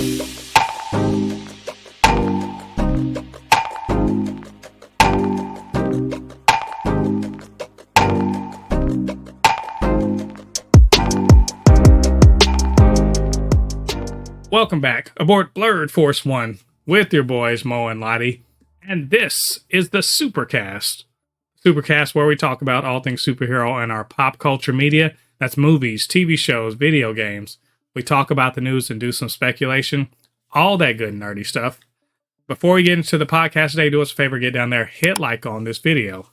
Welcome back aboard Blurred Force One with your boys Mo and Lottie, and this is the Supercast. Supercast, where we talk about all things superhero and our pop culture media. That's movies, TV shows, video games. We talk about the news and do some speculation, all that good nerdy stuff. Before we get into the podcast today, do us a favor, get down there, hit like on this video.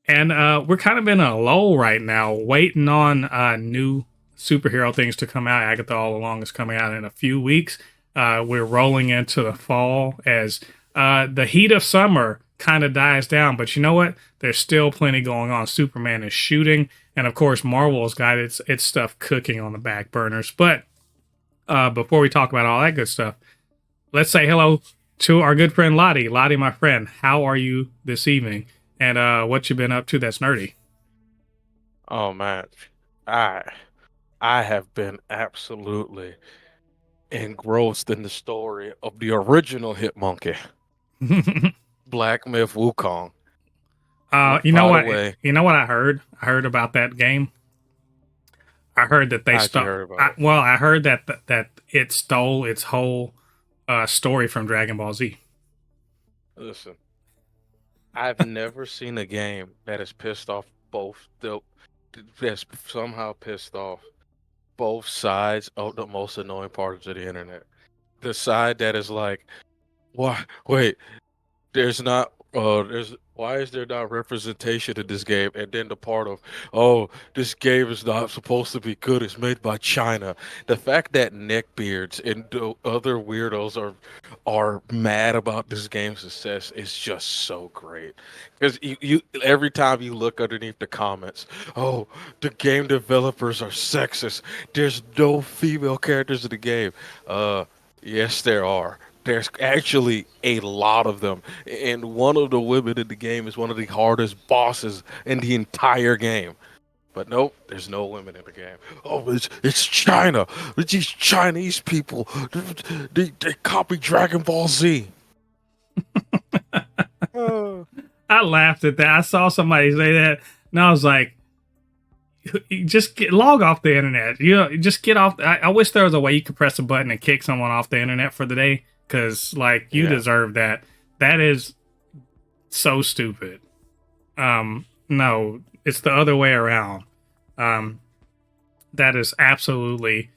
And we're kind of in a lull right now, waiting on new superhero things to come out. Agatha All Along is coming out in a few weeks. We're rolling into the fall as the heat of summer kind of dies down. But you know what? There's still plenty going on. Superman is shooting. And of course, Marvel's got its stuff cooking on the back burners. But before we talk about all that good stuff, let's say hello to our good friend Lottie. Lottie, my friend, how are you this evening? And what you been up to that's nerdy? Oh, man. I have been absolutely engrossed in the story of the original hit monkey, Black Myth Wukong. You know what? You know what I heard? I heard about that game. I heard that they stole. I heard that it stole its whole story from Dragon Ball Z. Listen, I've never seen a game that has pissed off that's somehow pissed off both sides of the most annoying parts of the internet. The side that is like, why? Wait, why is there not representation in this game? And then the part of, oh, this game is not supposed to be good. It's made by China. The fact that neckbeards and the other weirdos are mad about this game's success is just so great. Because you every time you look underneath the comments, oh, the game developers are sexist. There's no female characters in the game. Yes, there are. There's actually a lot of them, and one of the women in the game is one of the hardest bosses in the entire game. But nope, there's no women in the game. Oh, it's China. These Chinese people, they copy Dragon Ball Z. I laughed at that. I saw somebody say that, and I was like, you just log off the internet. You just get off. I wish there was a way you could press a button and kick someone off the internet for the day. Because, you deserve that. That is so stupid. No, it's the other way around. That is absolutely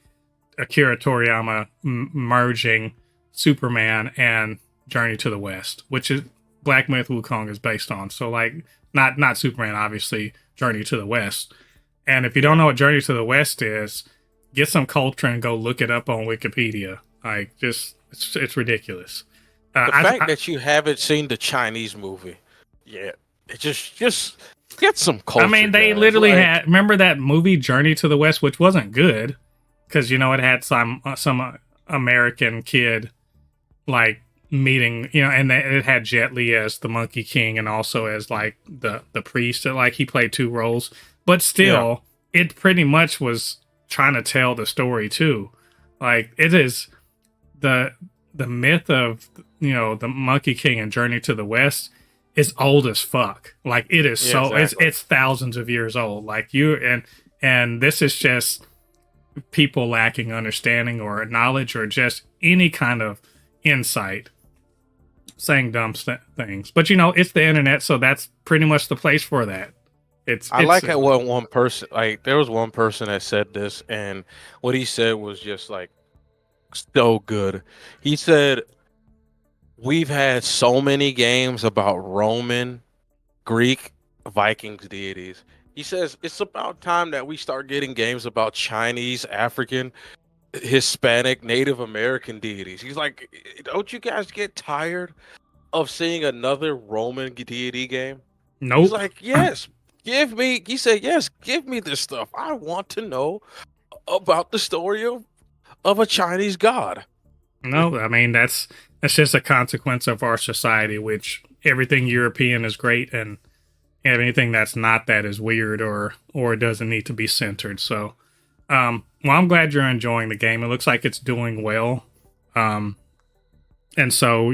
Akira Toriyama merging Superman and Journey to the West, which is Black Myth Wukong is based on. So, not Superman, obviously, Journey to the West. And if you don't know what Journey to the West is, get some culture and go look it up on Wikipedia. It's ridiculous. The fact that you haven't seen the Chinese movie yet, it just get some culture. I mean, they literally had. Remember that movie Journey to the West, which wasn't good because it had some American kid meeting, and it had Jet Li as the Monkey King and also as the priest. That he played two roles, but still, it pretty much was trying to tell the story too. It is. The myth of the Monkey King and Journey to the West is old as fuck. It is exactly. It's thousands of years old. And this is just people lacking understanding or knowledge or just any kind of insight, saying dumb things. But it's the internet, so that's pretty much the place for that. I like how one person there was one person that said this, and what he said was just so good. He said, we've had so many games about Roman, Greek, Vikings deities. He says it's about time that we start getting games about Chinese, African, Hispanic, Native American deities. He's like, don't you guys get tired of seeing another Roman deity game? Nope. He's like, yes, give me this stuff. I want to know about the story of a Chinese god. No, I mean that's just a consequence of our society, which everything European is great and anything that's not that is weird or doesn't need to be centered. So, well, I'm glad you're enjoying the game. It looks like it's doing well. Um, and so,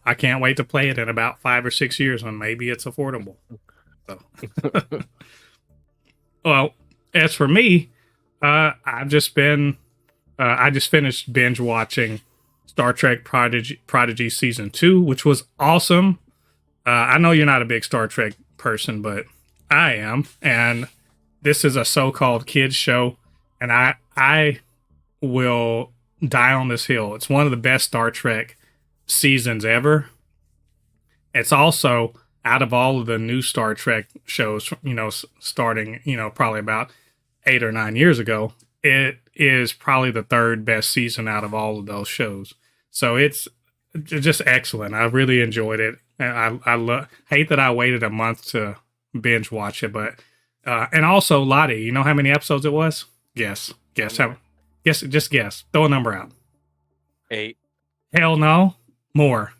I can't wait to play it in about 5 or 6 years when maybe it's affordable. So, well, as for me, I've just been, I just finished binge watching Star Trek Prodigy Season 2, which was awesome. I know you're not a big Star Trek person, but I am. And this is a so-called kids show. And I will die on this hill. It's one of the best Star Trek seasons ever. It's also, out of all of the new Star Trek shows, starting, probably about 8 or 9 years ago, it is probably the third best season out of all of those shows. So it's just excellent. I really enjoyed it. And I hate that I waited a month to binge watch it, but and also Lottie, you know how many episodes it was? Guess. Just guess. Throw a number out. 8. Hell no. More.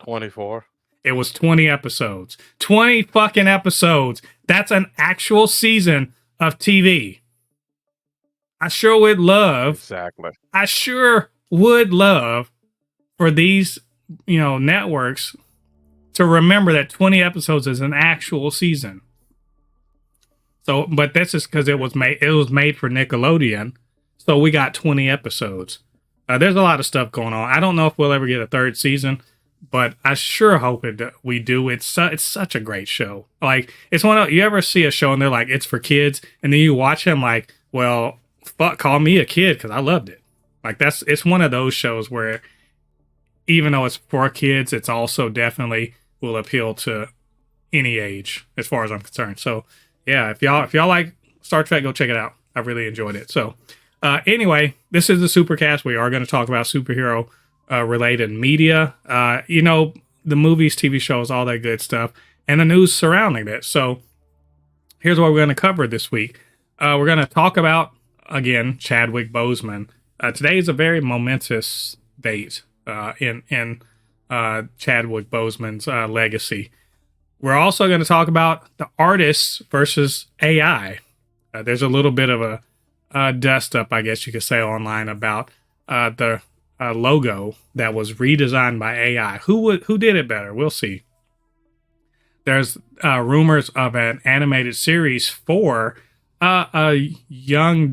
24. It was 20 episodes. 20 fucking episodes. That's an actual season of TV. I sure would love. Exactly. I sure would love for these, networks to remember that 20 episodes is an actual season. So, but that's just because it was made for Nickelodeon. So we got 20 episodes. There's a lot of stuff going on. I don't know if we'll ever get a third season, but I sure hope we do. It's such a great show. Like, it's one of, you ever see a show and they're like, it's for kids, and then you watch them like, well, fuck, call me a kid because I loved it. Like, it's one of those shows where even though it's for kids, it's also definitely will appeal to any age as far as I'm concerned. So yeah, if y'all like Star Trek, go check it out. I really enjoyed it. So anyway, this is the Supercast. We are going to talk about superhero related media, the movies, TV shows, all that good stuff, and the news surrounding it. So here's what we're going to cover this week. We're going to talk about, again, Chadwick Boseman. Today is a very momentous date in Chadwick Boseman's legacy. We're also going to talk about the artists versus AI. There's a little bit of a dust up, I guess you could say, online about the logo that was redesigned by AI. Who did it better? We'll see. There's rumors of an animated series for a young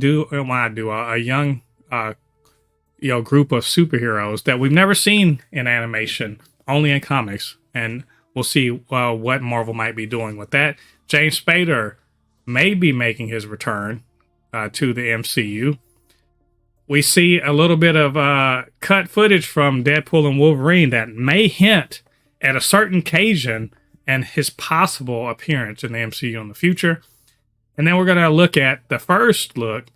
group of superheroes that we've never seen in animation, only in comics, and we'll see what Marvel might be doing with that. James Spader may be making his return to the MCU. We see a little bit of cut footage from Deadpool and Wolverine that may hint at a certain Cajun and his possible appearance in the MCU in the future. And then we're going to look at the first look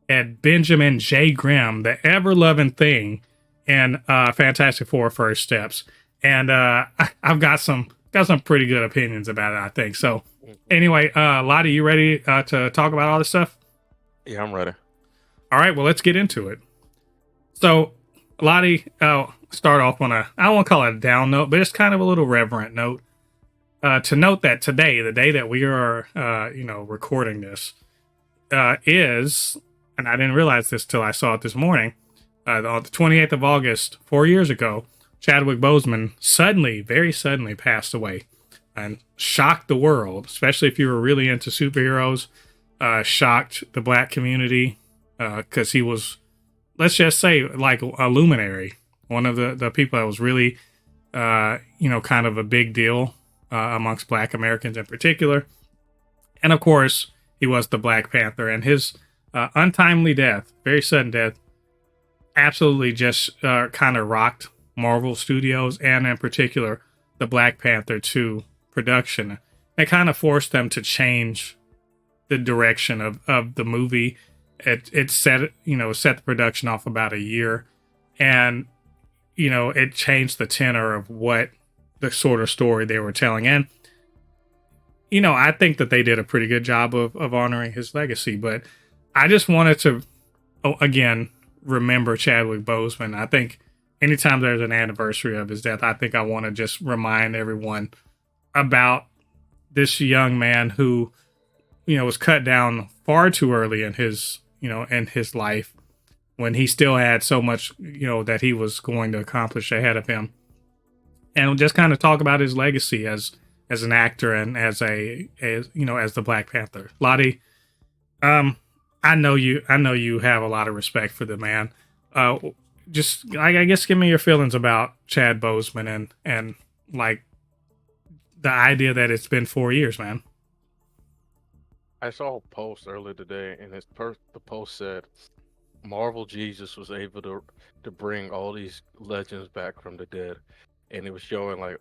at Benjamin J. Grimm, the ever-loving Thing, in Fantastic Four: First Steps. And I've got some pretty good opinions about it, I think. So anyway, Lottie, you ready to talk about all this stuff? Yeah, I'm ready. All right, well, let's get into it. So, Lottie, I'll start off on I don't want to call it a down note, but it's kind of a little reverent note. To note that today, the day that we are, recording this, is, and I didn't realize this till I saw it this morning, on the 28th of August, 4 years ago, Chadwick Boseman very suddenly passed away and shocked the world, especially if you were really into superheroes, shocked the black community, because he was, let's just say, like a luminary, one of the people that was really, kind of a big deal amongst black Americans in particular. And of course, he was the Black Panther, and his untimely death, very sudden death, absolutely just kind of rocked Marvel Studios, and in particular the Black Panther 2 production. It kind of forced them to change the direction of the movie. It set the production off about a year, and it changed the tenor of what the sort of story they were telling. And I think that they did a pretty good job of honoring his legacy, but I just wanted to again remember Chadwick Boseman. I think anytime there's an anniversary of his death, I think I want to just remind everyone about this young man who, was cut down far too early in his life. when he still had so much, that he was going to accomplish ahead of him. And just kind of talk about his legacy as an actor and as the Black Panther. Lottie, I know you have a lot of respect for the man. Just I guess give me your feelings about Chad Boseman and like the idea that it's been 4 years, man. I saw a post earlier today, and the post said Marvel Jesus was able to bring all these legends back from the dead, and it was showing like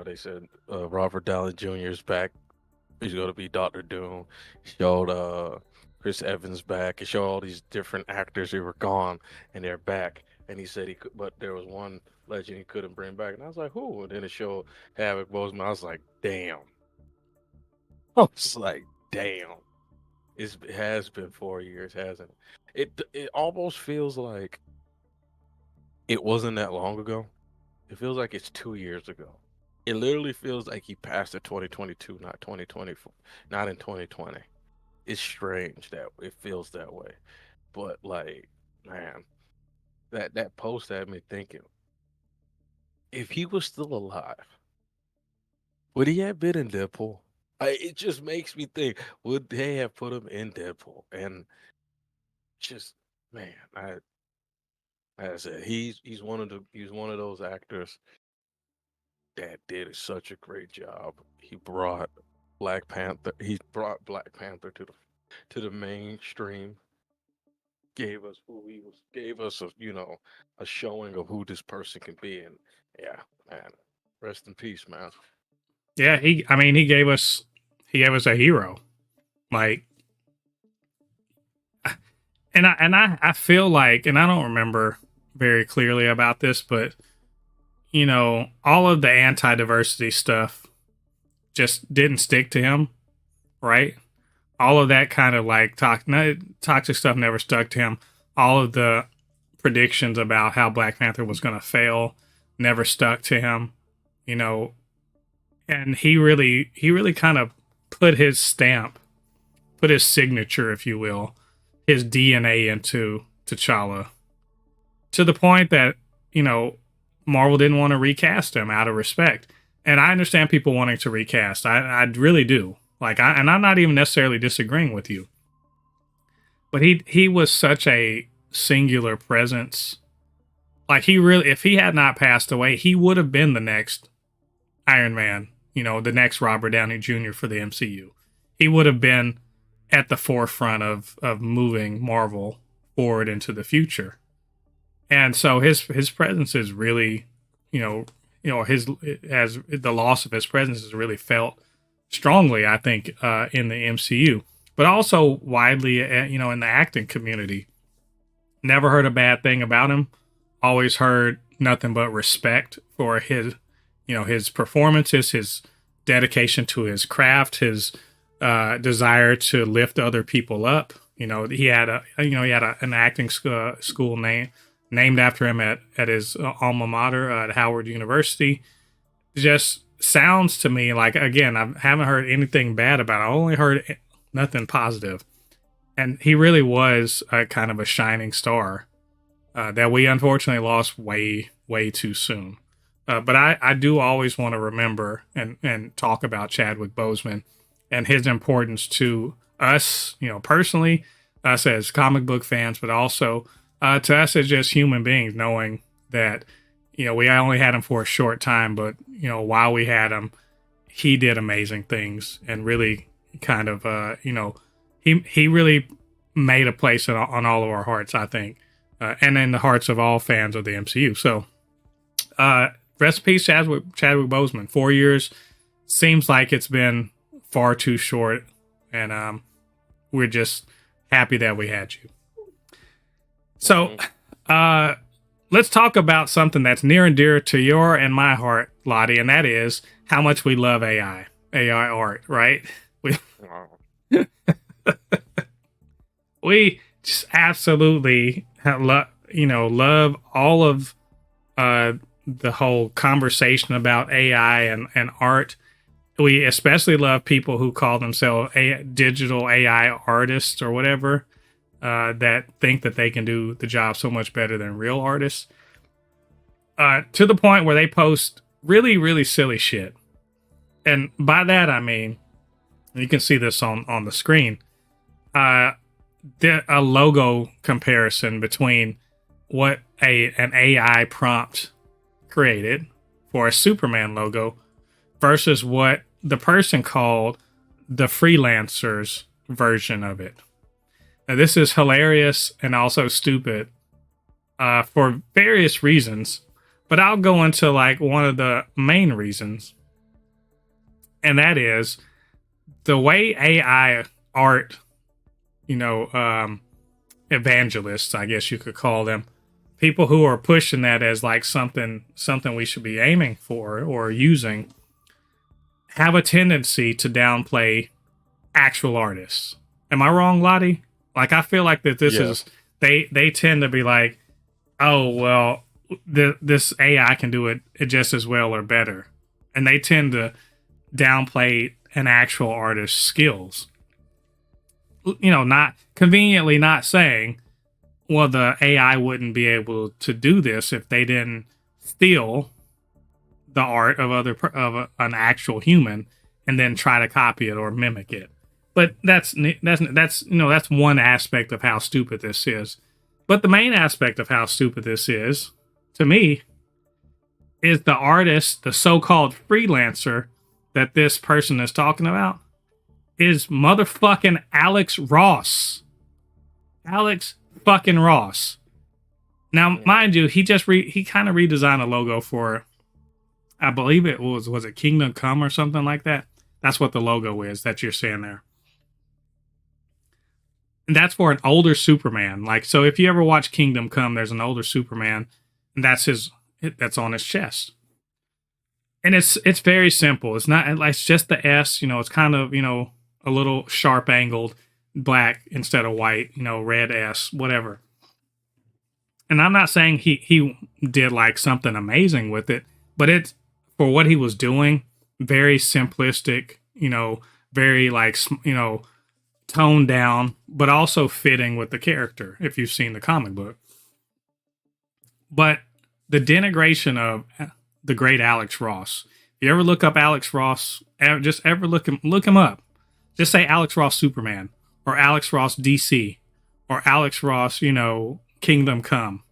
they said Robert Downey Jr. is back. He's going to be Doctor Doom. Showed Chris Evans back. It showed all these different actors who were gone and they're back. And he said he could, but there was one legend he couldn't bring back. And I was like, who? And then it showed Chadwick Boseman. I was like, damn. I was like, damn. It has been 4 years, hasn't it? It almost feels like it wasn't that long ago. It feels like it's 2 years ago. It literally feels like he passed in 2022, not 2024, not in 2020. It's strange that it feels that way. But like, man, that post had me thinking, if he was still alive, would he have been in Deadpool? It just makes me think, would they have put him in Deadpool? And just, man, I said he's one of those actors that did such a great job. He brought Black Panther. He brought Black Panther to the mainstream. Gave us who he was. Gave us a showing of who this person can be. And yeah, man, rest in peace, man. Yeah, he gave us a hero. Like, and I feel like, and I don't remember very clearly about this, but all of the anti-diversity stuff just didn't stick to him, right? All of that kind of like toxic stuff never stuck to him. All of the predictions about how Black Panther was going to fail never stuck to him, and he really kind of put his stamp, put his signature, if you will, his DNA into T'Challa, to the point that, Marvel didn't want to recast him out of respect. And I understand people wanting to recast. I really do. And I'm not even necessarily disagreeing with you. But he was such a singular presence. Like, if he had not passed away, he would have been the next Iron Man, the next Robert Downey Jr. for the MCU. He would have been at the forefront of moving Marvel forward into the future. And so his presence is really, his as the loss of his presence is really felt strongly, I think, in the MCU, but also widely, in the acting community. Never heard a bad thing about him. Always heard nothing but respect for his performances, his dedication to his craft, his desire to lift other people up. He had an acting school named after him at his alma mater at Howard University. Just sounds to me like, again, I haven't heard anything bad about it. I only heard nothing positive. And he really was a kind of a shining star that we unfortunately lost way, way too soon. But I do always want to remember and talk about Chadwick Boseman and his importance to us, personally, us as comic book fans, but also to us as just human beings, knowing that, we only had him for a short time, but, while we had him, he did amazing things and really kind of, he really made a place on all of our hearts, I think, and in the hearts of all fans of the MCU. So, rest in peace, Chadwick Boseman. 4 years seems like it's been far too short, and we're just happy that we had you. So, let's talk about something that's near and dear to your and my heart, Lottie, and that is how much we love AI art, right? We just absolutely love all of the whole conversation about AI and art. We especially love people who call themselves digital AI artists or whatever. that think that they can do the job so much better than real artists, to the point where they post really, really silly shit. And by that, I mean, you can see this on the screen, a logo comparison between what an AI prompt created for a Superman logo versus what the person called the freelancers version of it. Now, this is hilarious and also stupid for various reasons, but I'll go into like one of the main reasons, and that is the way AI art, evangelists, I guess you could call them, people who are pushing that as like something we should be aiming for or using, have a tendency to downplay actual artists. Am I wrong, Lottie? Like, I feel like that this is, they tend to be like, oh, well, this AI can do it just as well or better. And they tend to downplay an actual artist's skills. Not conveniently not saying, well, the AI wouldn't be able to do this if they didn't steal the art of an actual human and then try to copy it or mimic it. But that's one aspect of how stupid this is. But the main aspect of how stupid this is, to me, is the artist, the so-called freelancer that this person is talking about, is motherfucking Alex Ross. Alex fucking Ross. Now, mind you, he kind of redesigned a logo for, I believe it was it Kingdom Come or something like that? That's what the logo is that you're seeing there. And that's for an older Superman. Like, so if you ever watch Kingdom Come, there's an older Superman, and that's on his chest. And it's very simple. It's just the S, it's kind of, a little sharp angled black instead of white, red S, whatever. And I'm not saying he did like something amazing with it, but it's, for what he was doing, very simplistic, very like, toned down, but also fitting with the character, if you've seen the comic book. But the denigration of the great Alex Ross, if you ever look up Alex Ross, just ever look him up. Just say Alex Ross Superman, or Alex Ross DC, or Alex Ross, Kingdom Come.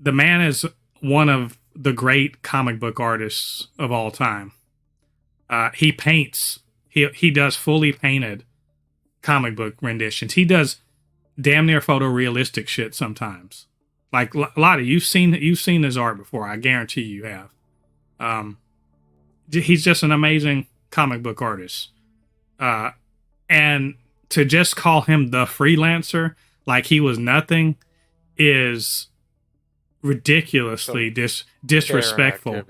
The man is one of the great comic book artists of all time. He paints. He does fully painted comic book renditions. He does damn near photorealistic shit sometimes. Like Lottie, you've seen his art before. I guarantee you have. He's just an amazing comic book artist. And to just call him the freelancer like he was nothing is ridiculously disrespectful.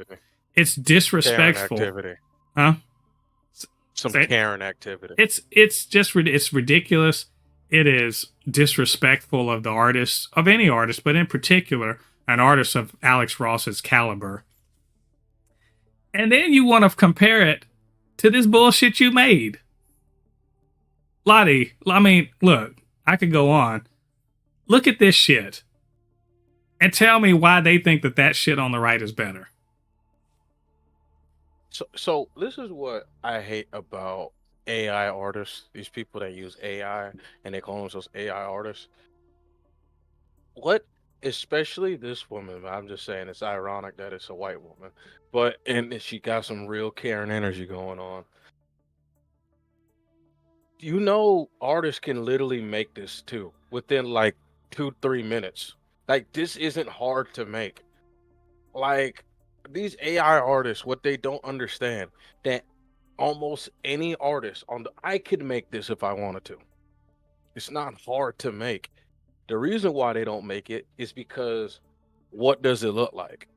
It's disrespectful. Huh? Some Karen activity. It's ridiculous. It is disrespectful of the artist, of any artist, but in particular, an artist of Alex Ross's caliber. And then you want to compare it to this bullshit you made. Lottie, I mean, look, I could go on. Look at this shit. And tell me why they think that shit on the right is better. So this is what I hate about AI artists, these people that use AI and they call themselves AI artists. Especially this woman, I'm just saying it's ironic that it's a white woman, and she got some real Karen energy going on. Artists can literally make this too within like 2-3 minutes. Like, this isn't hard to make. Like, these AI artists, what they don't understand, that almost any artist I could make this if I wanted to. It's not hard to make. The reason why they don't make it is because what does it look like?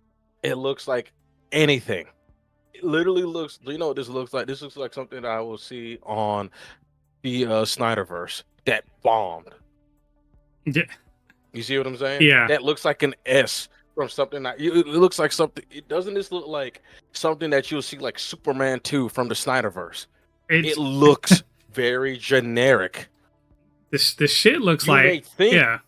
It looks like anything. It literally looks, what this looks like? This looks like something that I will see on the Snyderverse that bombed. Yeah. You see what I'm saying? Yeah. That looks like an S from something it looks like something. Doesn't this look like something that you'll see like Superman 2 from the Snyderverse? It looks very generic. This shit looks You may like, think, yeah.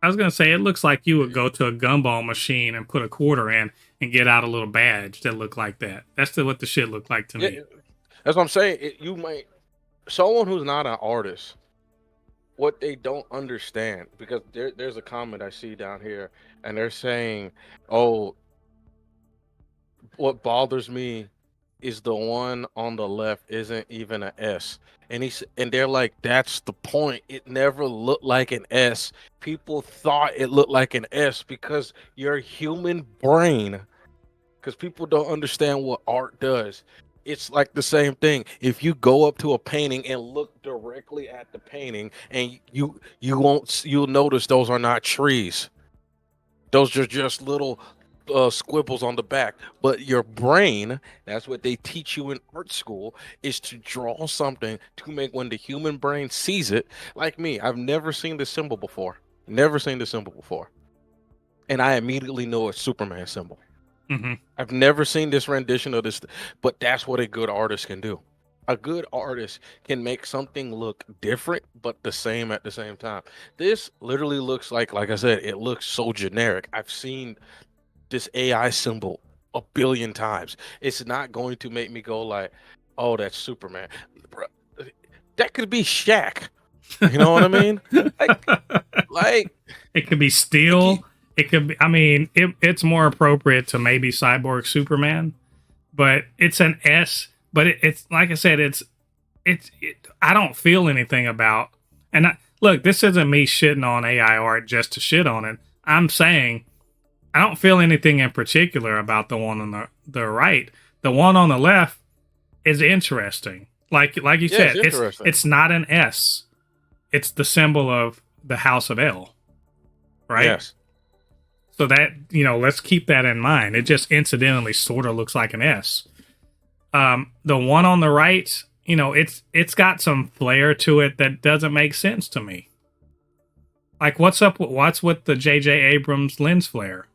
I was gonna say it looks like you would go to a gumball machine and put a quarter in and get out a little badge that looked like that. That's what the shit looked like to yeah, me. that's what I'm saying. You might, someone who's not an artist, what they don't understand, because there's a comment I see down here, and they're saying, "Oh, what bothers me is the one on the left isn't even an S." And they're like, "That's the point. It never looked like an S. People thought it looked like an S because your human brain, because people don't understand what art does. It's like the same thing. If you go up to a painting and look directly at the painting, and you'll notice those are not trees. Those are just little squibbles on the back. But your brain, that's what they teach you in art school, is to draw something to make, when the human brain sees it. Like me, I've never seen this symbol before. Never seen this symbol before. And I immediately know it's Superman symbol. Hmm. I've never seen this rendition of this, but that's what a good artist can do. A good artist can make something look different but the same at the same time. This literally looks like I said, it looks so generic. I've seen this AI symbol a billion times. It's not going to make me go like, "Oh, that's Superman." Bruh, that could be Shaq. You know what I mean? Like, like, It could be like you, steel. It could be. I mean, it's more appropriate to maybe Cyborg Superman, but it's an S. But it's like I said, I don't feel anything about. And look, this isn't me shitting on AI art just to shit on it. I'm saying I don't feel anything in particular about the one on the right. The one on the left is interesting. Like you yeah, it's said, interesting. it's not an S. It's the symbol of the House of L, right? Yes. So that, let's keep that in mind. It just incidentally sort of looks like an S. The one on the right, it's got some flair to it that doesn't make sense to me. Like, what's with the J.J. Abrams lens flare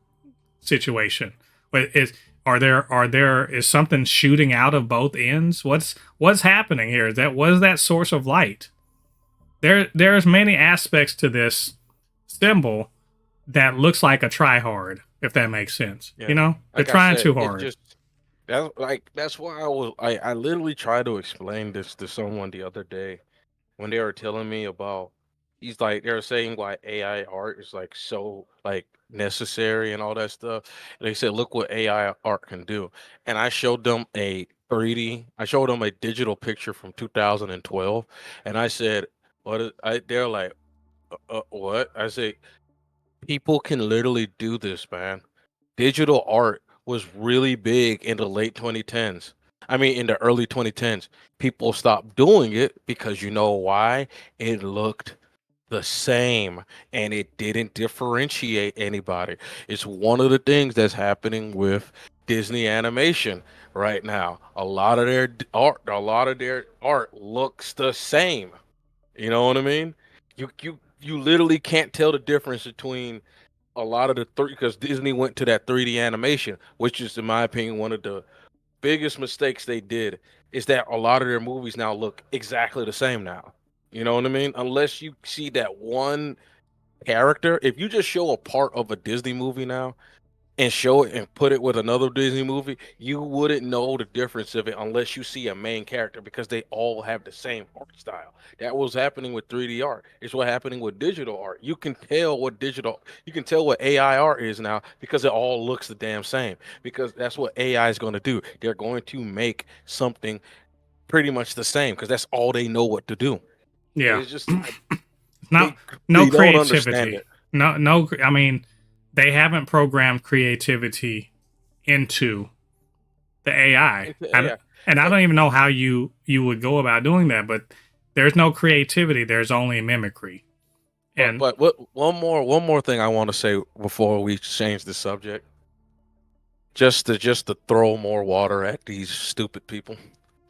situation? Is something shooting out of both ends? What's happening here? What is that source of light? There's many aspects to this symbol that looks like a try hard, if that makes sense. Yeah. They're Like I trying said, too it hard. just that's why I literally tried to explain this to someone the other day when they were telling me about, he's like, they were saying why AI art is like so like necessary and all that stuff. And they said, look what AI art can do. And I showed them I showed them a digital picture from 2012, and I said, they're like, what? I say, people can literally do this, man. Digital art was really big in the late 2010s. I mean, in the early 2010s. People stopped doing it because, you know why? It looked the same and it didn't differentiate anybody. It's one of the things that's happening with Disney animation right now. A lot of their art looks the same. You know what I mean? You literally can't tell the difference between a lot of the three, because Disney went to that 3D animation, which is, in my opinion, one of the biggest mistakes they did. Is that a lot of their movies now look exactly the same now. You know what I mean? Unless you see that one character, if you just show a part of a Disney movie now and show it and put it with another Disney movie, you wouldn't know the difference of it unless you see a main character, because they all have the same art style. That was happening with 3D art. It's what happening with digital art. You can tell what AI art is now because it all looks the damn same. Because that's what AI is going to do. They're going to make something pretty much the same because that's all they know what to do. And Yeah. it's just no they no they don't understand creativity. it. No, I mean, they haven't programmed creativity into the AI. It's the And AI. and I And don't even know how you would go about doing that, but there's no creativity, there's only mimicry. And But one more thing I want to say before we change the subject, just to throw more water at these stupid people.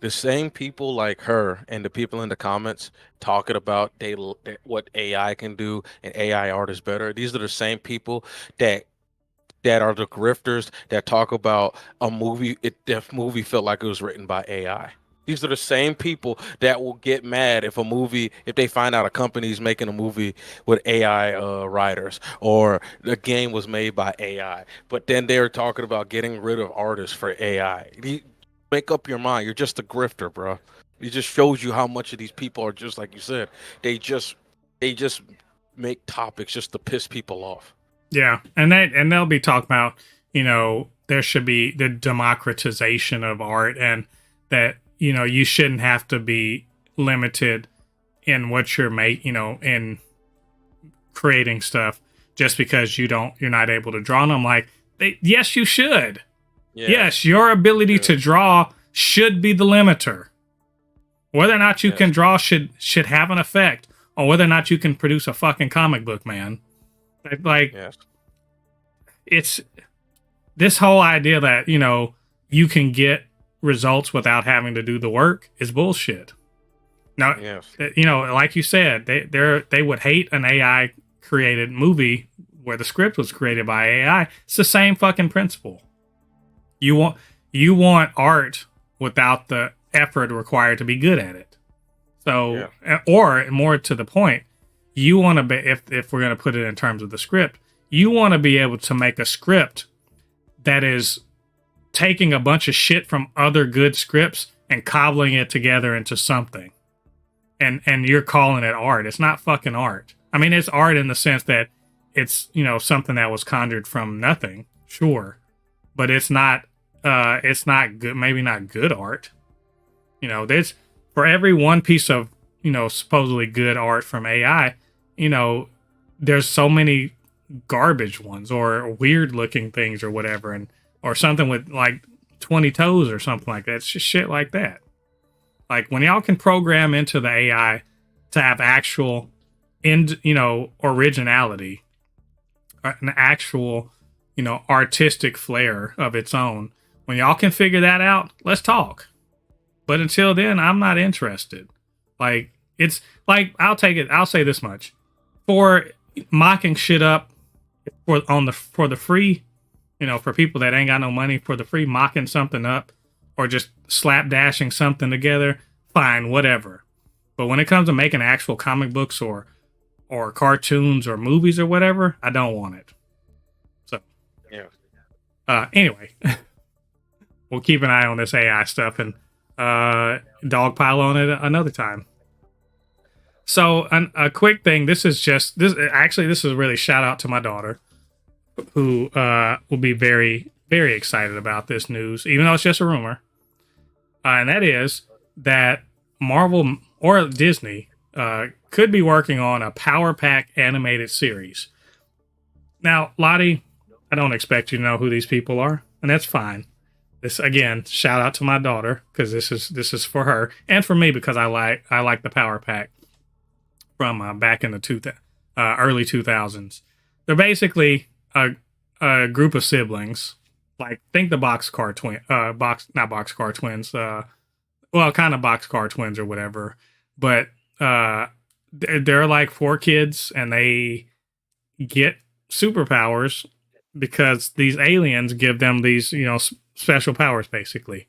The same people like her and the people in the comments talking about what AI can do and AI art is better. These are the same people that are the grifters that talk about a movie. That movie felt like it was written by AI. These are the same people that will get mad if they find out a company's making a movie with AI writers, or the game was made by AI. But then they're talking about getting rid of artists for AI. Make up your mind. You're just a grifter, bro. It just shows you how much of these people are just like you said. They just they just make topics just to piss people off. Yeah, and they'll be talking about, there should be the democratization of art, and that, you shouldn't have to be limited in what in creating stuff just because you're not able to draw. And I'm like, yes, you should. Yeah. Yes, your ability to draw should be the limiter. Whether or not you can draw should have an effect on whether or not you can produce a fucking comic book, man. Like, it's this whole idea that, you can get results without having to do the work is bullshit. Now, like you said, they would hate an AI created movie where the script was created by AI. It's the same fucking principle. You want art without the effort required to be good at it. So, or more to the point, you want to be, if we're going to put it in terms of the script, you want to be able to make a script that is taking a bunch of shit from other good scripts and cobbling it together into something. And you're calling it art. It's not fucking art. I mean, it's art in the sense that it's, something that was conjured from nothing, sure. But it's not good, maybe not good art. There's, for every one piece of, supposedly good art from AI, there's so many garbage ones or weird looking things or whatever, or something with like 20 toes or something like that. It's just shit like that. Like, when y'all can program into the AI to have actual originality, an actual, artistic flair of its own, when y'all can figure that out, let's talk. But until then, I'm not interested. Like, it's like, I'll say this much. For mocking shit up for the free, for people that ain't got no money, for the free, mocking something up or just slapdashing something together, fine, whatever. But when it comes to making actual comic books or cartoons or movies or whatever, I don't want it. So, anyway, we'll keep an eye on this AI stuff and dogpile on it another time. So, a quick thing. This is really shout out to my daughter, who will be very, very excited about this news, even though it's just a rumor. And that is that Marvel or Disney could be working on a Power Pack animated series. Now, Lottie, I don't expect you to know who these people are, and that's fine. This, again, shout out to my daughter, because this is for her and for me, because I like the Power Pack from back in the early 2000s. They're basically a group of siblings. Like, think the not boxcar twins. Well, kind of boxcar twins or whatever. But they're like 4 kids, and they get superpowers because these aliens give them these, special powers, basically.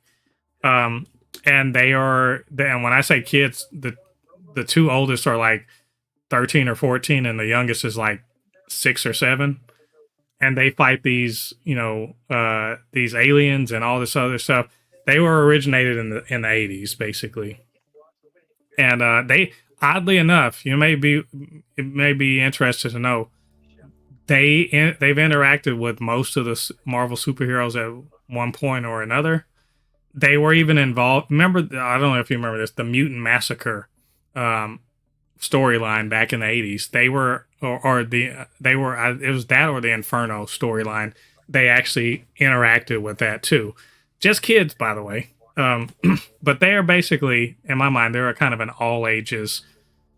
And and when I say kids, the 2 oldest are like 13 or 14, and the youngest is like 6 or 7. And they fight these aliens and all this other stuff. They were originated in the 80s, basically. And they, oddly enough, it may be interested to know, they've interacted with most of the Marvel superheroes at one point or another. They were even involved. Remember, I don't know if you remember this, the Mutant Massacre storyline back in the 80s. They were, it was that or the Inferno storyline. They actually interacted with that too. Just kids, by the way. But they are basically, in my mind, they're a kind of an all ages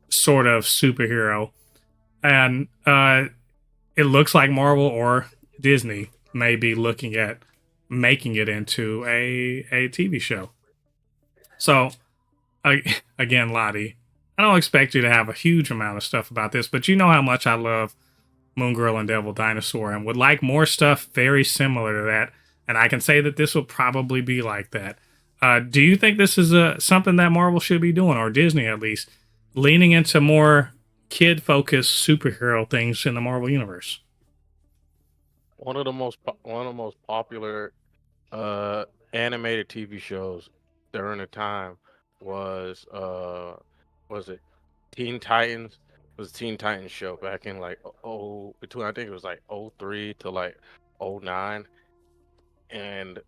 sort of superhero. And it looks like Marvel or Disney may be looking at making it into a TV show. So, again, Lottie, I don't expect you to have a huge amount of stuff about this, but you know how much I love Moon Girl and Devil Dinosaur and would like more stuff very similar to that. And I can say that this will probably be like that. Do you think this is something that Marvel should be doing, or Disney at least, leaning into more kid-focused superhero things in the Marvel universe? One of the most popular uh animated TV shows during the time was was it Teen Titans? It was a Teen Titans show back in like between I think it was like '03 to like '09, and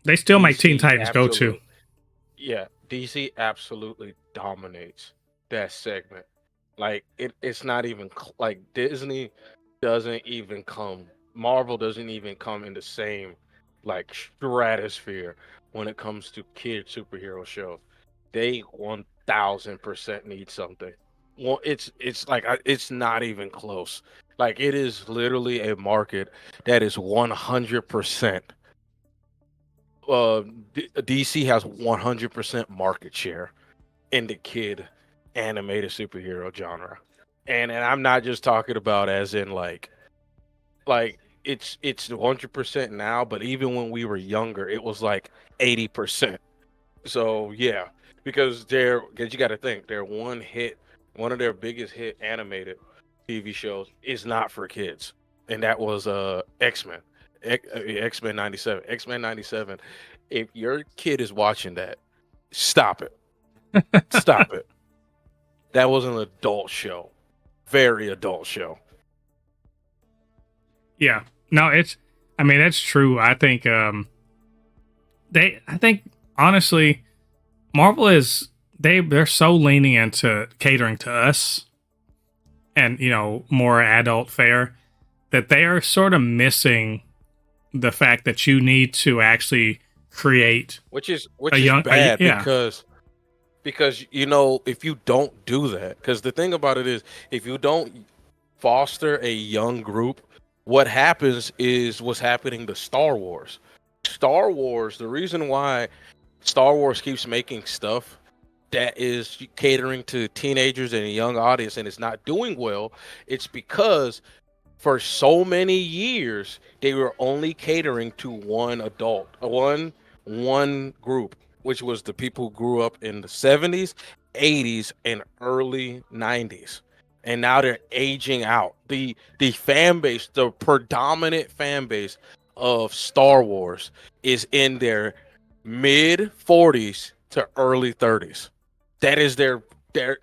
They still make Teen DC Titans go to. absolutely yeah, DC absolutely dominates that segment. Like it's not even like Disney doesn't even come, Marvel doesn't even come in the same like stratosphere when it comes to kid superhero shows. They 1000% need something. Well, it's like it's not even close. Like it is literally a market that is 100%. Uh, DC has 100% market share in the kid animated superhero genre, and I'm not just talking about as in like it's 100% now, but even when we were younger, it was like 80%. So yeah, because you got to think their one of their biggest hit animated TV shows is not for kids, and that was X-Men, X-Men '97, X-Men '97. If your kid is watching that, stop it, stop it. That was an adult show, very adult show. Yeah. No, I mean, that's true. I think I think honestly, Marvel is they're so leaning into catering to us and more adult fare that they are sort of missing the fact that you need to actually create Which a is young bad yeah. because if you don't do that, because the thing about it is if you don't foster a young group, what happens is what's happening to Star Wars. Star Wars, the reason why Star Wars keeps making stuff that is catering to teenagers and a young audience and it's not doing well, it's because for so many years they were only catering to one adult, one group, which was the people who grew up in the 70s, 80s, and early 90s. And now they're aging out. The fan base, the predominant fan base of Star Wars is in their mid 40s to early 30s. That is their and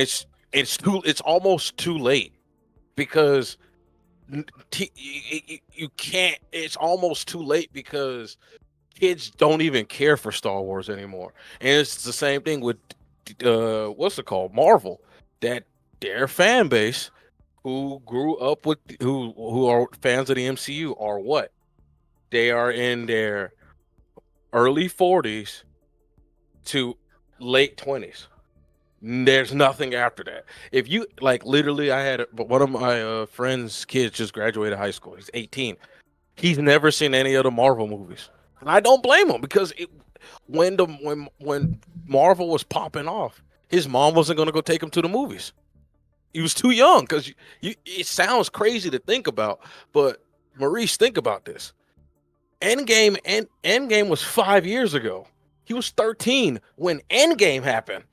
it's almost too late because you can't, it's almost too late because kids don't even care for Star Wars anymore. And it's the same thing with what's it called, Marvel, that their fan base who grew up with who are fans of the MCU are what, they are in their early 40s to late 20s. There's nothing after that. If you like, literally, I had one of my friends' kids just graduated high school. He's 18. He's never seen any of the Marvel movies, and I don't blame him because when Marvel was popping off, his mom wasn't going to go take him to the movies. He was too young because it sounds crazy to think about, but Maurice, think about this. Endgame was 5 years ago. He was 13 when Endgame happened.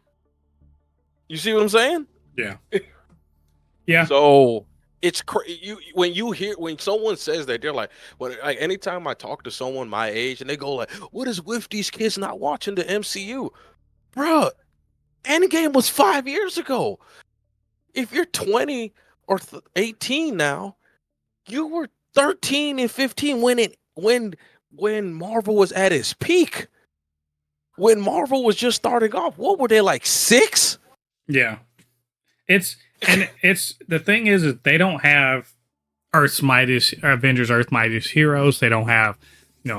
You see what I'm saying? Yeah. Yeah. So it's when someone says that, they're like anytime I talk to someone my age and they go like, "What is with these kids not watching the MCU, bruh? Endgame was 5 years ago. If you're 20 or 18 now, you were 13 and 15 when Marvel was at its peak. When Marvel was just starting off, what were they, like 6? Yeah. It's the thing is that they don't have Earth's mightiest Avengers, Earth's mightiest heroes. They don't have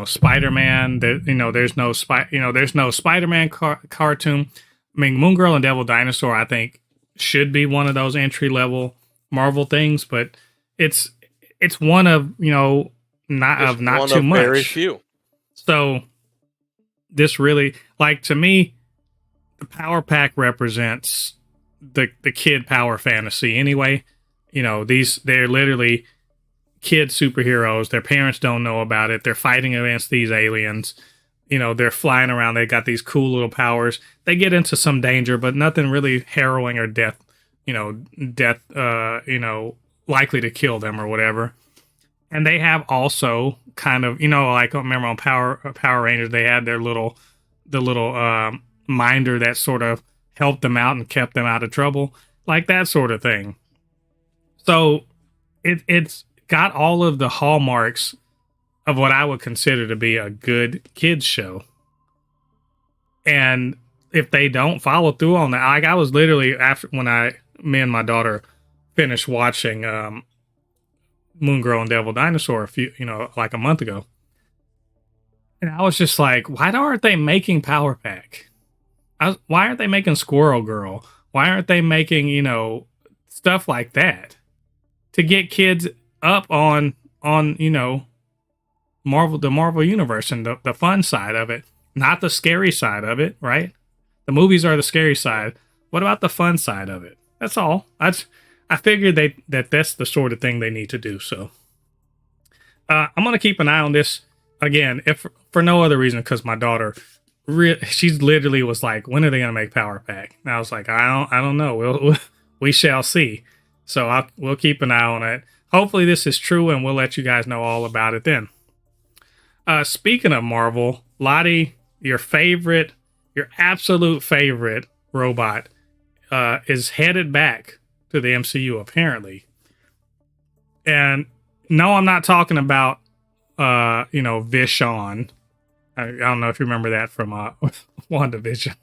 Spider-Man. There's no Spider-Man cartoon. I mean, Moon Girl and Devil Dinosaur, I think, should be one of those entry level Marvel things, but it's one of not too much. Very few. So this really, like, to me, the Power Pack represents the kid power fantasy anyway. They're literally kid superheroes. Their parents don't know about it. They're fighting against these aliens. they're flying around. They got these cool little powers. They get into some danger, but nothing really harrowing or death, likely to kill them or whatever. And they have also kind of, like, I remember on Power Rangers, they had the little minder that sort of helped them out and kept them out of trouble, like that sort of thing. So it's got all of the hallmarks of what I would consider to be a good kids show. And if they don't follow through on that, like I was literally me and my daughter finished watching Moon Girl and Devil Dinosaur like a month ago. And I was just like, why aren't they making Power Pack? Why aren't they making Squirrel Girl? Why aren't they making, stuff like that to get kids up on the Marvel universe and the fun side of it, not the scary side of it, right? The movies are the scary side. What about the fun side of it? That's all. I figured that's the sort of thing they need to do. So I'm going to keep an eye on this again, if for no other reason, because my daughter, she's literally was like, when are they going to make Power Pack? And I was like, I don't know. We shall see. So we'll keep an eye on it. Hopefully this is true, and we'll let you guys know all about it then. Speaking of Marvel, Lottie, your absolute favorite robot is headed back to the MCU, apparently. And no, I'm not talking about, Vishon. I don't know if you remember that from WandaVision.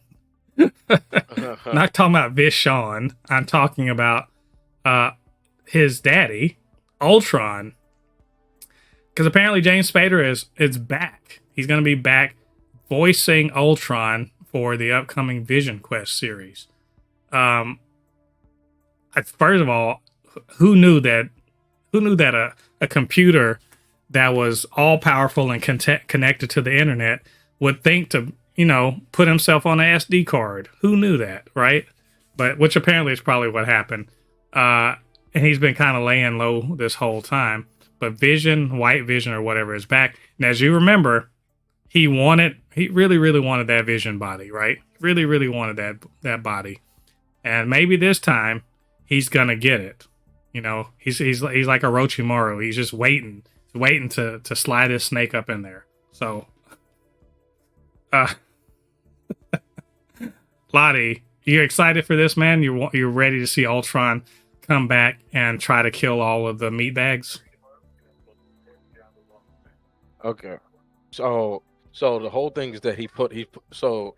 Not talking about Vishon. I'm talking about his daddy, Ultron. Because apparently James Spader is back. He's going to be back voicing Ultron for the upcoming Vision Quest series. First of all, who knew that a computer that was all powerful and connected to the internet would think to, put himself on an SD card? Who knew that, right? But which apparently is probably what happened. And he's been kind of laying low this whole time. But Vision, White Vision or whatever, is back. And as you remember, he really, really wanted that Vision body, right? Really, really wanted that body. And maybe this time he's gonna get it. He's like Orochimaru. He's just waiting to slide his snake up in there. So, Lottie, you excited for this, man? You're ready to see Ultron come back and try to kill all of the meatbags? Okay. So the whole thing is that so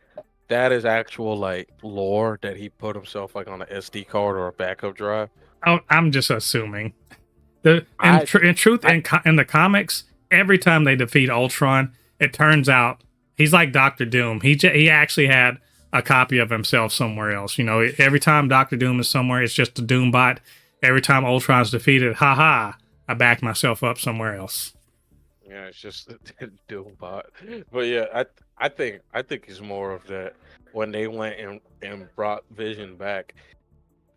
that is actual like lore that he put himself like on an SD card or a backup drive. I'm just assuming. In the comics, every time they defeat Ultron, it turns out he's like Doctor Doom. He actually had a copy of himself somewhere else. Every time Doctor Doom is somewhere, it's just a Doom bot. Every time Ultron's defeated, I back myself up somewhere else. Yeah, it's just a Doom bot. But yeah, I think it's more of that when they went and brought Vision back.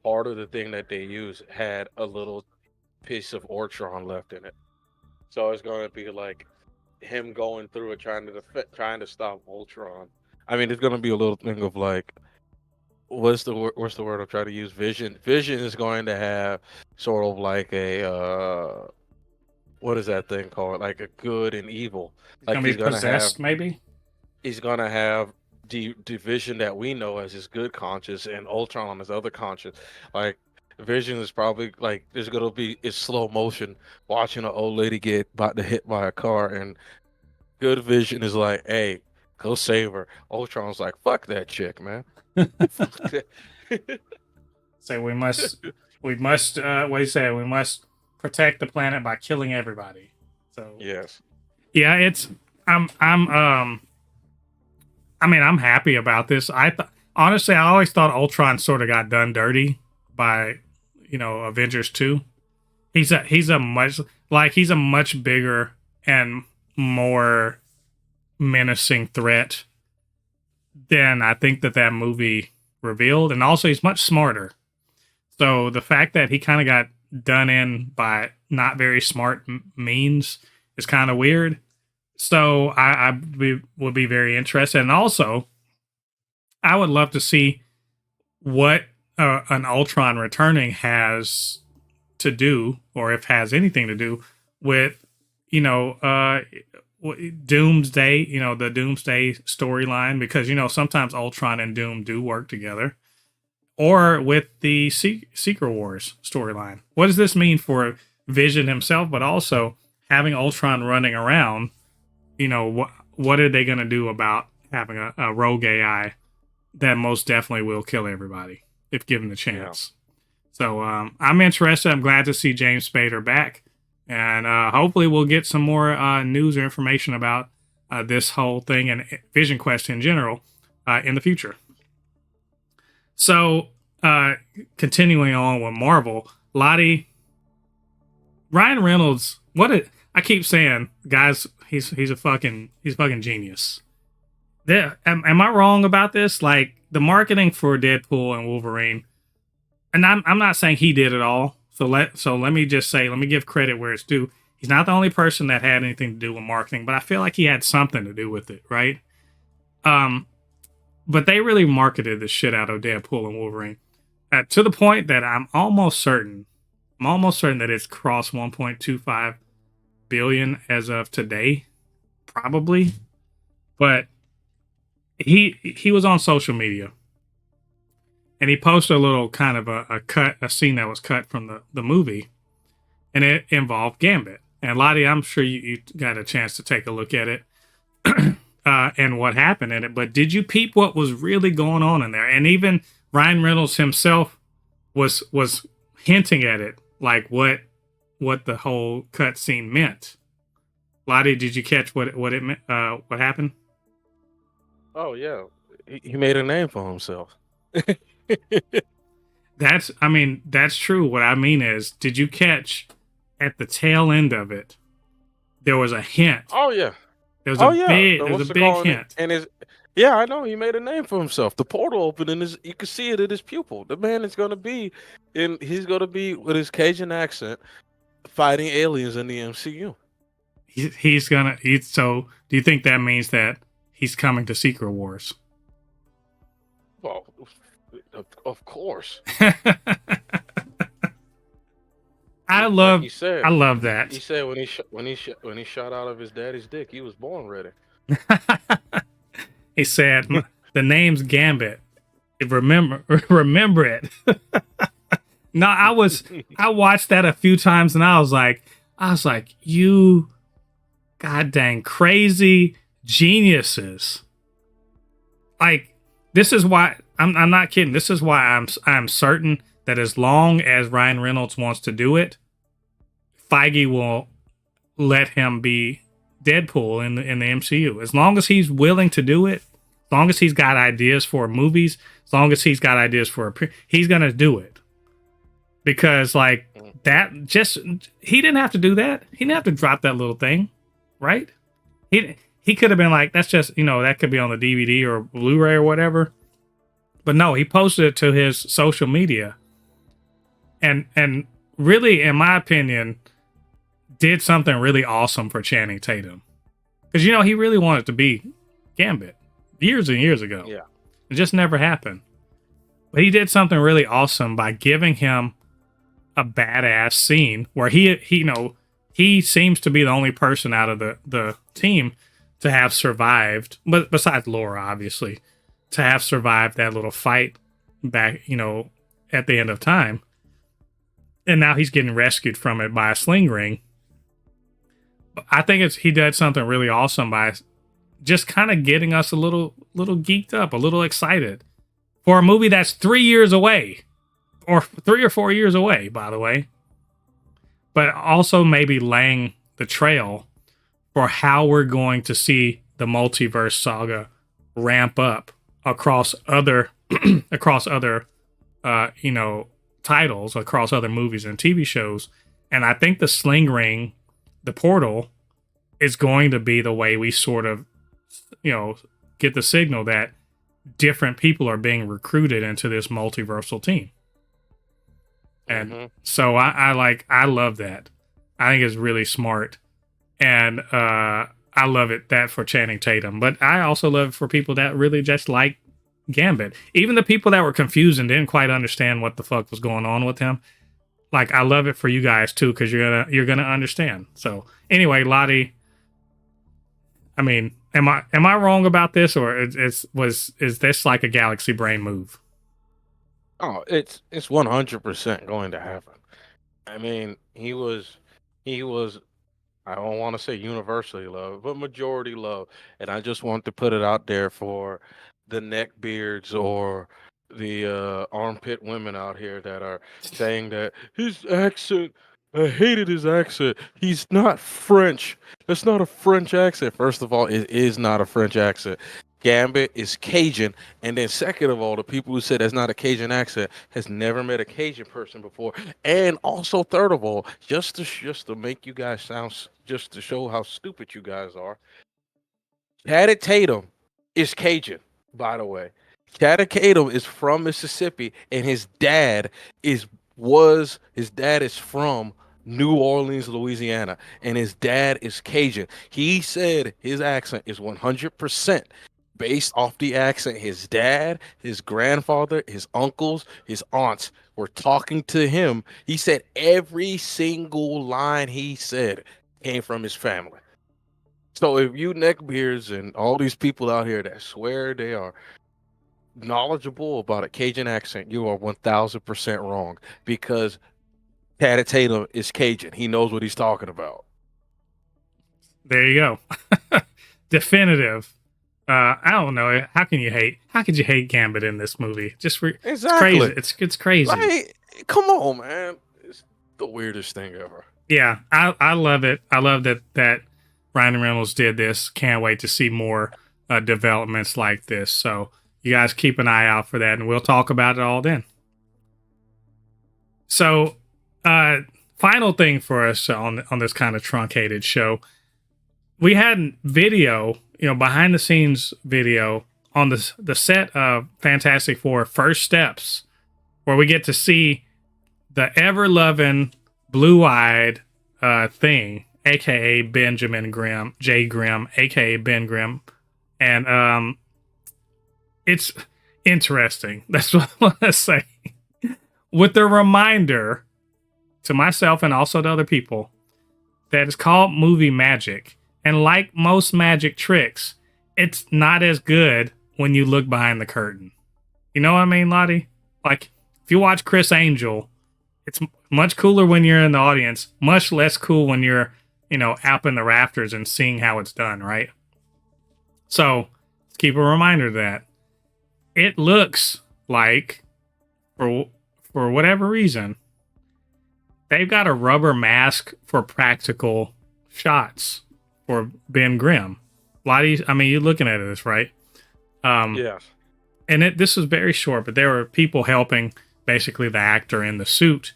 Part of the thing that they used had a little piece of Ultron left in it, so it's going to be like him going through it trying to stop Ultron. I mean, it's going to be a little thing of like, what's the word I'm trying to use? Vision is going to have sort of like a what is that thing called? Like a good and evil. Like he's going to be possessed, maybe. He's going to have the Vision that we know as his good conscience, and Ultron on his other conscience. Like Vision is probably like there's gonna be in slow motion watching an old lady get about to hit by a car, and good Vision is like, "Hey, go save her." Ultron's like, "Fuck that chick, man." So we must. What do you say? We must protect the planet by killing everybody. So yes, yeah, I'm happy about this. Honestly, I always thought Ultron sort of got done dirty by, Avengers 2. He's a much bigger and more menacing threat than I think that movie revealed, and also he's much smarter. So the fact that he kind of got done in by not very smart means is kind of weird. So would be very interested. And also, I would love to see what an Ultron returning has to do, or if has anything to do with, you know, Doomsday, you know, the Doomsday storyline, because, you know, sometimes Ultron and Doom do work together, or with the Secret Wars storyline. What does this mean for Vision himself, but also having Ultron running around? You know, what are they going to do about having a rogue AI that most definitely will kill everybody if given the chance? Yeah. So I'm interested. I'm glad to see James Spader back. And hopefully we'll get some more news or information about this whole thing and Vision Quest in general in the future. So continuing on with Marvel, Lottie, Ryan Reynolds, I keep saying, guys, he's a fucking genius. Am I wrong about this? Like, the marketing for Deadpool and Wolverine, and I'm not saying he did it all. So let me just say, let me give credit where it's due. He's not the only person that had anything to do with marketing, but I feel like he had something to do with it, right? But they really marketed the shit out of Deadpool and Wolverine to the point that I'm almost certain that it's crossed 1.25 billion as of today, probably. But he was on social media, and he posted a little kind of a scene that was cut from the movie, and it involved Gambit. And Lottie, I'm sure you got a chance to take a look at it and what happened in it. But did you peep what was really going on in there? And even Ryan Reynolds himself was hinting at it, like what the whole cut scene meant. Lottie, did you catch what it meant? What happened? Oh yeah, he made a name for himself. That's true. What I mean is, did you catch at the tail end of it? There was a hint. Oh yeah. There was a big hint. And yeah, I know, he made a name for himself. The portal opened, and you can see it in his pupil. The man is going to be he's going to be with his Cajun accent fighting aliens in the MCU. So do you think that means that he's coming to Secret Wars? Well, of course. I love that. He said when he shot out of his daddy's dick, he was born ready. He said the name's Gambit. Remember it. No, I watched that a few times, and I was like, you god dang crazy geniuses. Like, this is why I'm not kidding. This is why I'm certain that as long as Ryan Reynolds wants to do it, Feige will let him be Deadpool in the MCU. As long as he's willing to do it, as long as he's got ideas for movies, as long as he's got ideas for he's gonna do it. Because like that, he didn't have to do that. He didn't have to drop that little thing, right? He could have been like, that's just, that could be on the DVD or Blu-ray or whatever. But no, he posted it to his social media. And really, in my opinion, did something really awesome for Channing Tatum. Because, he really wanted to be Gambit years and years ago. Yeah. It just never happened. But he did something really awesome by giving him a badass scene where he seems to be the only person out of the team to have survived, but besides Laura, obviously, to have survived that little fight back, at the end of time. And now he's getting rescued from it by a sling ring. I think he did something really awesome by just kind of getting us a little geeked up, a little excited for a movie that's 3 years away, or 3 or 4 years away, by the way. But also maybe laying the trail for how we're going to see the multiverse saga ramp up across other titles, across other movies and TV shows. And I think the sling ring, the portal, is going to be the way we sort of, get the signal that different people are being recruited into this multiversal team. And so I love that. I think it's really smart. And I love it that for Channing Tatum, but I also love it for people that really just like Gambit. Even the people that were confused and didn't quite understand what the fuck was going on with him. Like I love it for you guys too, because you're gonna understand. So anyway, Lottie, I mean, am I wrong about this, or is this like a galaxy brain move? Oh, it's 100% going to happen. I mean, he was I don't want to say universally loved, but majority loved. And I just want to put it out there for the neckbeards or the armpit women out here that are saying that his accent, I hated his accent. He's not French. That's not a French accent. First of all, it is not a French accent. Gambit is Cajun, and then second of all, the people who said that's not a Cajun accent has never met a Cajun person before, and also third of all, just to make you guys just to show how stupid you guys are. Channing Tatum is Cajun, by the way. Channing Tatum is from Mississippi, and his dad is from New Orleans, Louisiana, and his dad is Cajun. He said his accent is 100% based off the accent his dad, his grandfather, his uncles, his aunts were talking to him. He said every single line he said came from his family. So if you neckbeards and all these people out here that swear they are knowledgeable about a Cajun accent, you are 1000% wrong because Tata Tatum is Cajun. He knows what he's talking about. There you go. Definitive. I don't know. How can you hate? How could you hate Gambit in this movie? It's crazy. Exactly. It's crazy. Like, come on, man. It's the weirdest thing ever. Yeah, I love it. I love that Ryan Reynolds did this. Can't wait to see more developments like this. So you guys keep an eye out for that, and we'll talk about it all then. So, final thing for us on this kind of truncated show, we had video, behind the scenes video on the set of Fantastic Four First Steps, where we get to see the ever loving blue eyed thing, aka Benjamin Grimm, J Grimm, aka Ben Grimm, and it's interesting. That's what I want to say. With the reminder to myself and also to other people that it's called movie magic. And like most magic tricks, it's not as good when you look behind the curtain. You know what I mean, Lottie? Like, if you watch Chris Angel, it's much cooler when you're in the audience, much less cool when you're, up in the rafters and seeing how it's done, right? So, let's keep a reminder of that. It looks like, for whatever reason, they've got a rubber mask for practical shots for Ben Grimm. Lottie, I mean, you're looking at this, right? Yes. And this was very short, but there were people helping basically the actor in the suit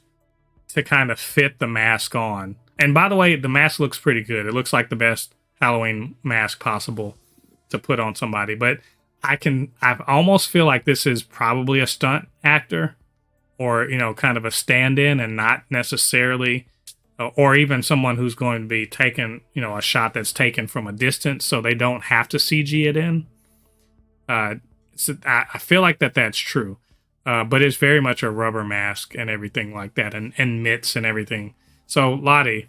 to kind of fit the mask on. And by the way, the mask looks pretty good. It looks like the best Halloween mask possible to put on somebody. But I almost feel like this is probably a stunt actor or, kind of a stand-in and not necessarily, or even someone who's going to be taking, a shot that's taken from a distance so they don't have to CG it in. So I feel like that's true. But it's very much a rubber mask and everything like that, and mitts and everything. So, Lottie,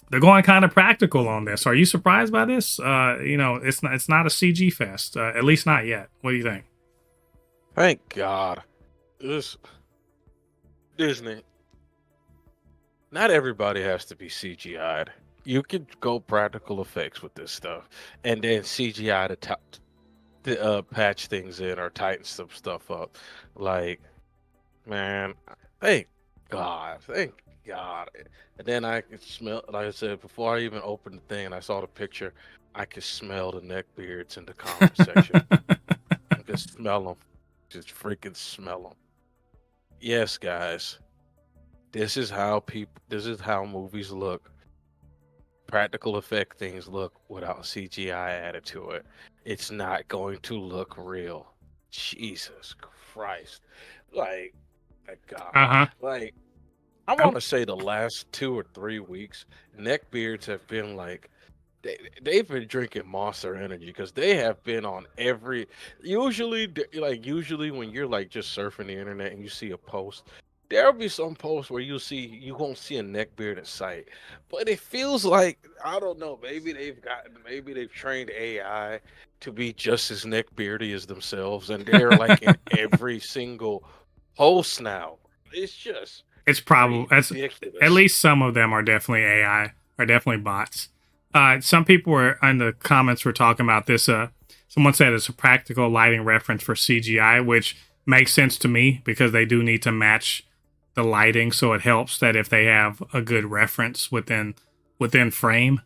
they're going kind of practical on this. Are you surprised by this? It's not a CG fest, at least not yet. What do you think? Thank God. This Disney. Not everybody has to be CGI'd. You could go practical effects with this stuff, and then CGI to patch things in or tighten some stuff up. Like, man, thank thank God. And then I could smell, like I said, before I even opened the thing and I saw the picture, I could smell the neckbeards in the comment section. I could smell them, just freaking smell them. Yes, guys, this is how movies look. Practical effect things look without CGI added to it. It's not going to look real. Jesus Christ. Like, my God. Uh-huh. Like, I want to say the last 2 or 3 weeks, neckbeards have been like they've been drinking Monster Energy because they have been on every. Usually when you're like just surfing the internet and you see a post, there'll be some post where you won't see a neckbeard in sight, but it feels like I don't know. Maybe they've trained AI to be just as neckbeardy as themselves, and they're like in every single post now. It's just It's probably that's at ridiculous. least some of them are definitely AI, are definitely bots. Some people were in the comments were talking about this. Someone said it's a practical lighting reference for CGI, which makes sense to me because they do need to match the lighting, so it helps that if they have a good reference within frame.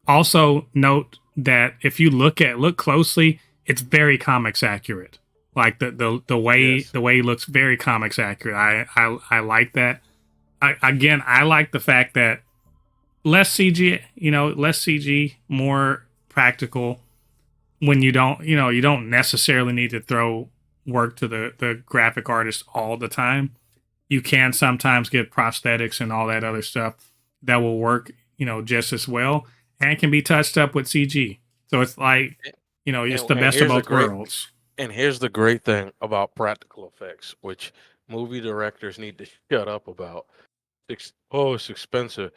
Also, note that if you look closely, it's very comics accurate. Like Yes. the way he looks very comics accurate. I like that. I like the fact that less CG, less CG, more practical. When you don't necessarily need to throw work to the graphic artist all the time. You can sometimes get prosthetics and all that other stuff that will work, just as well and can be touched up with CG. So it's like, it's the And best of both worlds. here's the great thing about practical effects, which movie directors need to shut up about. It's expensive.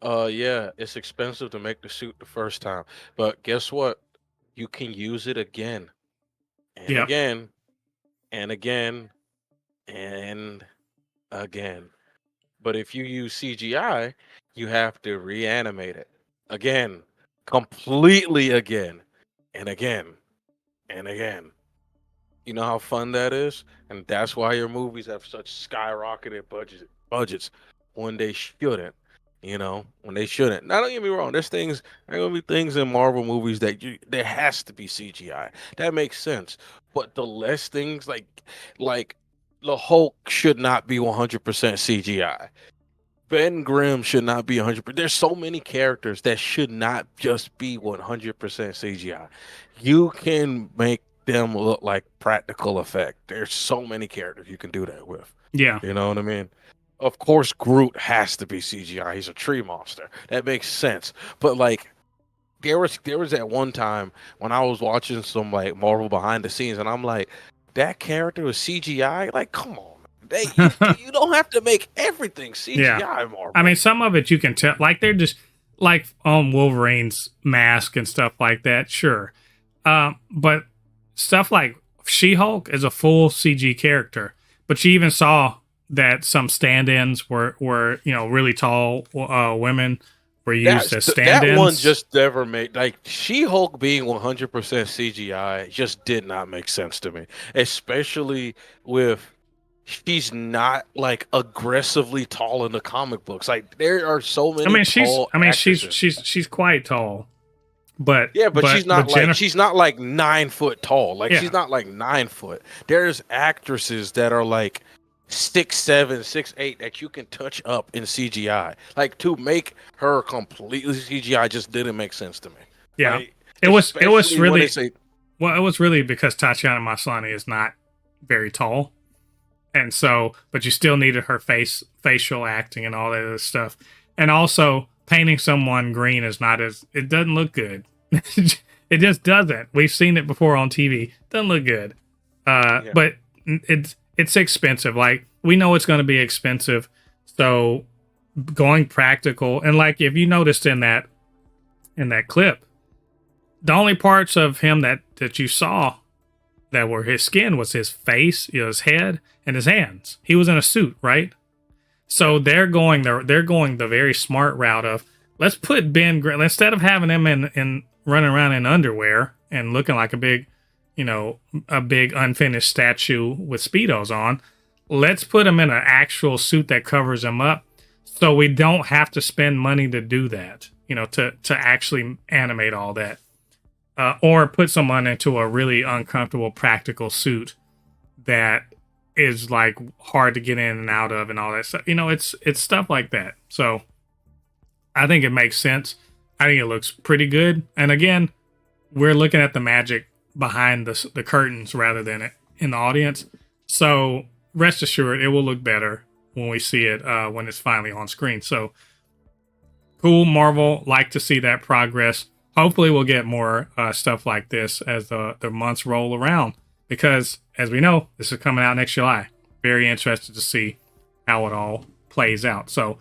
Yeah, it's expensive to make the suit the first time, but guess what? You can use it again and Yep. again and again and again. But if you use CGI, you have to reanimate it again, completely again and again and again. You know how fun that is, and that's why your movies have such skyrocketed budgets when they shouldn't. When they shouldn't. Now, don't get me wrong. There gonna be things in Marvel movies that there has to be CGI. That makes sense. But the less things like the Hulk should not be 100% CGI. Ben Grimm should not be 100%. There's so many characters that should not just be 100% CGI. You can make them look like practical effect. There's so many characters you can do that with. Yeah. You know what I mean? Of course, Groot has to be CGI. He's a tree monster. That makes sense. But like, there was at one time when I was watching some like Marvel behind the scenes, and I'm like, that character was CGI. Like, come on, you don't have to make everything Yeah. CGI, I Marvel. mean, some of it you can tell, like they're just like on Wolverine's mask and stuff like that. Sure, but stuff like She-Hulk is a full CG character. But you even saw that some stand-ins were really tall women were used as That one stand-ins. just never made like She-Hulk being 100% CGI just did not make sense to me, especially with she's not like aggressively tall in the comic books. Like there are so I many mean, tall actresses. she's quite tall, but Yeah, but Jennifer, she's not like 9 foot tall. Like she's yeah. not like 9 foot. There's actresses that are like 6'7", 6'8" that you can touch up in CGI. Like to make her completely CGI just didn't make sense to me. Yeah, Like it was especially when they really say well. It was really because Tatiana Maslany is not very tall, and so but you still needed her facial acting and all that other stuff, and also painting someone green is not as it doesn't look good. It just doesn't. We've seen it before on TV. Doesn't look good. yeah. But it's expensive. Like we know it's going to be expensive, so going practical and like if you noticed in that clip the only parts of him that you saw that were his skin was his face, his head, and his hands. He was in a suit, right? Yeah. So they're going the very smart route of let's put Ben Grimm instead of having him in running around in underwear and looking like a big unfinished statue with speedos on. Let's put him in an actual suit that covers him up, so we don't have to spend money to do that. To actually animate all that or put someone into a really uncomfortable practical suit that is like hard to get in and out of and all that stuff. It's stuff like that. So I think it makes sense. I think it looks pretty good. And again, we're looking at the magic behind the curtains rather than it in the audience. So rest assured, it will look better when we see it when it's finally on screen. So cool, Marvel. Like to see that progress. hopefully we'll get more stuff like this as the months roll around, because as we know, this is coming out next July. Very interested to see how it all plays out. So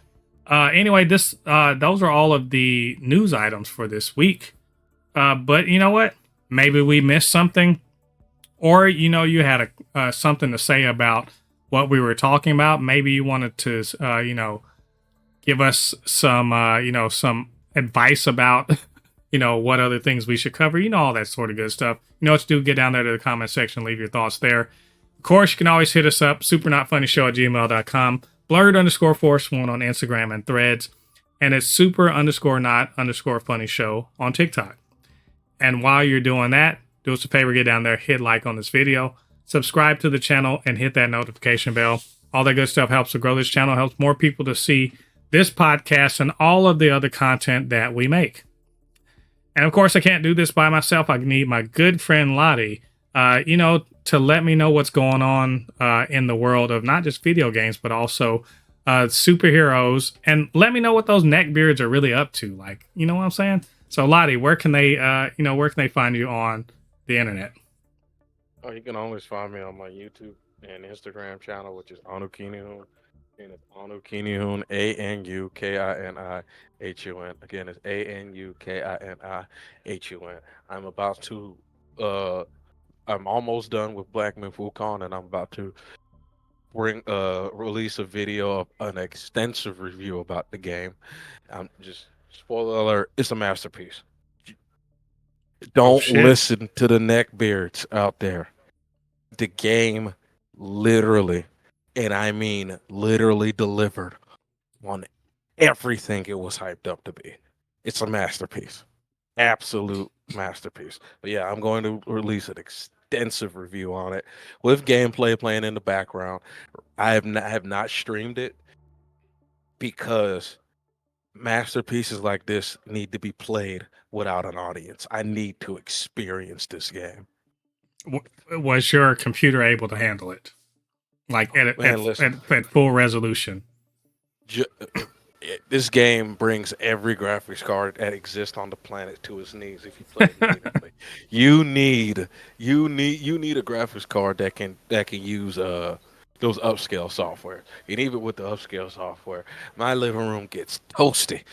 anyway, those are all of the news items for this week. But you know what? Maybe we missed something, or you had something to say about what we were talking about. Maybe you wanted to give us some some advice about what other things we should cover, all that sort of good stuff. You know what to do. Get down there to the comment section, leave your thoughts there. Of course, you can always hit us up, supernotfunnyshow@gmail.com, blurred_force1 on Instagram and Threads, and it's super_not_funny show on TikTok. And while you're doing that, do us a favor, get down there, hit like on this video, subscribe to the channel, and hit that notification bell. All that good stuff helps to grow this channel, helps more people to see this podcast and all of the other content that we make. And of course, I can't do this by myself. I need my good friend Lottie, to let me know what's going on in the world of not just video games, but also superheroes, and let me know what those neckbeards are really up to. Like, you know what I'm saying? So Lottie, where can they find you on the internet? Oh, you can always find me on my YouTube and Instagram channel, which is Anukinihun. And it's Anukinihun, Anukinihun. Again, it's Anukinihun. I'm almost done with Black Men Wukong, and I'm about to release a video of an extensive review about the game. I'm just spoiler alert, it's a masterpiece. Don't listen to the neckbeards out there. The game literally, and I mean literally, delivered on everything it was hyped up to be. It's a masterpiece. Absolute masterpiece. But yeah, I'm going to release an extensive review on it with gameplay playing in the background. I have not streamed it because masterpieces like this need to be played without an audience. I need to experience this game. Was your computer able to handle it? Like at full resolution? This game brings every graphics card that exists on the planet to its knees if you play it immediately. You need a graphics card that can use those upscale software. And even with the upscale software, my living room gets toasty.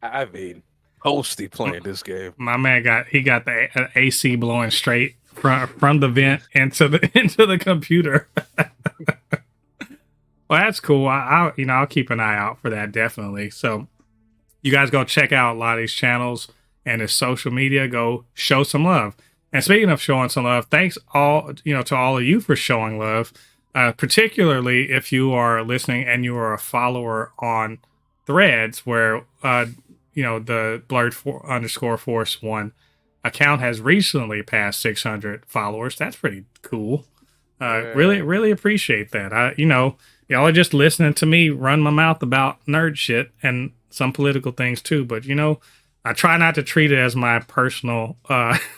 I mean, toasty playing this game. My man got the AC blowing straight from the vent into the computer. Well, that's cool. I'll keep an eye out for that, definitely. So you guys go check out Lottie's channels and his social media. Go show some love. And speaking of showing some love, thanks to all of you for showing love, particularly if you are listening and you are a follower on Threads, where the blurred_force1 account has recently passed 600 followers. That's pretty cool. Really, really appreciate that. Y'all are just listening to me run my mouth about nerd shit and some political things too. But, I try not to treat it as my personal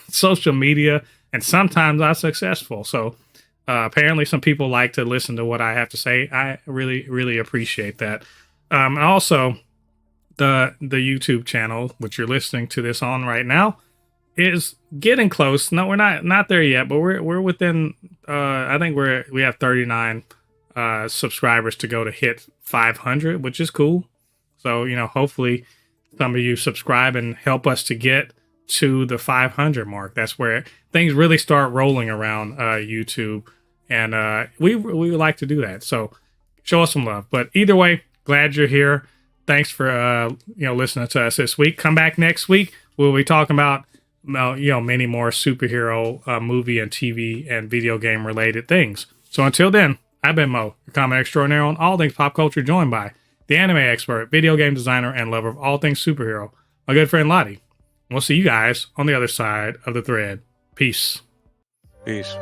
social media, and sometimes I'm successful. So apparently some people like to listen to what I have to say. I really, really appreciate that. And also, the YouTube channel, which you're listening to this on right now, is getting close. No, we're not there yet, but we're within. I think we have 39 subscribers to go to hit 500, which is cool. So hopefully some of you subscribe and help us to get to the 500 mark. That's where things really start rolling around YouTube, and we would like to do that. So show us some love. But either way, glad you're here. Thanks for listening to us this week. Come back next week. We'll be talking about many more superhero movie and TV and video game related things. So until then, I've been Mo, your comment extraordinaire on all things pop culture, joined by the anime expert, video game designer, and lover of all things superhero, my good friend Lottie. We'll see you guys on the other side of the thread. Peace. Peace.